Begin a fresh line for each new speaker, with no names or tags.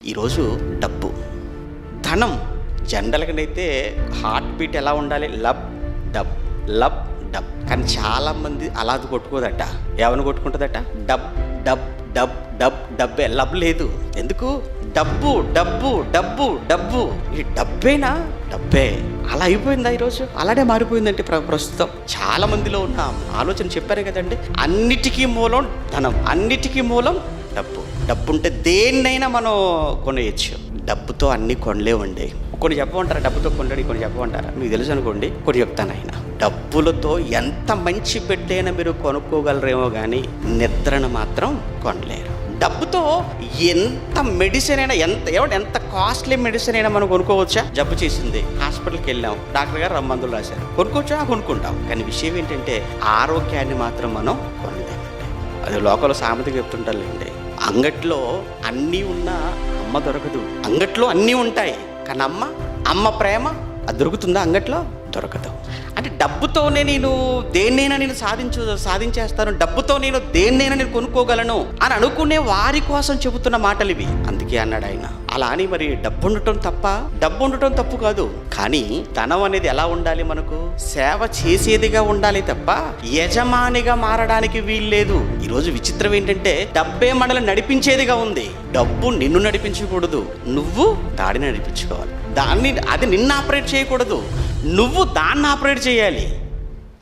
ఈరోజు డబ్బు, ధనం. జనరల్గానైతే హార్ట్ బీట్ ఎలా ఉండాలి? Lub dub, lub dub. కానీ చాలామంది అలా కొట్టుకోదట. ఏమని కొట్టుకుంటుందట? డబ్ డబ్ డబ్ డబ్ డబ్బే. లబ్ లేదు. ఎందుకు? డబ్బు డబ్బు డబ్బు డబ్బు. ఈ డబ్బేనా? డబ్బే. అలా అయిపోయిందా ఈరోజు? అలానే మారిపోయిందంటే ప్రస్తుతం చాలా మందిలో ఉన్న ఆలోచన చెప్పారు కదండి. అన్నిటికీ మూలం ధనం, అన్నిటికీ మూలం డబ్బు. డబ్బు ఉంటే దేన్నైనా మనం కొనేయచ్చు. డబ్బుతో అన్ని కొనలేవండి. కొన్ని చెప్పమంటారా డబ్బుతో కొనలేడు, కొన్ని చెప్పమంటారా? మీకు తెలుసు అనుకోండి, కొన్ని చెప్తాను. ఆయన డబ్బులతో ఎంత మంచి బెడ్డైనా మీరు కొనుక్కోగలరేమో కానీ నిద్రను మాత్రం కొనలేరు. డబ్బుతో ఎంత మెడిసిన్ అయినా, ఎంత కాస్ట్లీ మెడిసిన్ అయినా మనం కొనుక్కోవచ్చా? జబ్బు చేసింది, హాస్పిటల్కి వెళ్ళాం, డాక్టర్ గారు మందులు రాశారు, కొనుక్కోవచ్చా? కొనుక్కుంటాం. కానీ విషయం ఏంటంటే ఆరోగ్యాన్ని మాత్రం మనం కొనలేమండి. అది లోకల్ సామెత చెప్తుంటారులేండి. అంగట్లో అన్నీ ఉన్నా అమ్మ దొరకదు. అంగట్లో అన్నీ ఉంటాయి కానీ అమ్మ ప్రేమ అది దొరుకుతుందా? అంగట్లో దొరకదు. అంటే డబ్బుతోనే నేను దేన్నైనా నేను సాధించేస్తాను, డబ్బుతో నేను దేన్నైనా నేను కొనుక్కోగలను అని అనుకునే వారి కోసం చెబుతున్న మాటలు ఇవి. అందుకే అన్నాడు ఆయన. అలా అని మరి డబ్బు ఉండటం తప్ప? డబ్బు ఉండటం తప్పు కాదు. కానీ ధనం అనేది ఎలా ఉండాలి? మనకు సేవ చేసేదిగా ఉండాలి తప్ప యజమానిగా మారడానికి వీల్లేదు. ఈరోజు విచిత్రం ఏంటంటే డబ్బే మనల్ని నడిపించేదిగా ఉంది. డబ్బు నిన్ను నడిపించకూడదు, నువ్వు దాడిని నడిపించుకోవాలి. అది నిన్ను ఆపరేట్ చేయకూడదు, నువ్వు దాన్ని ఆపరేట్ చేయాలి.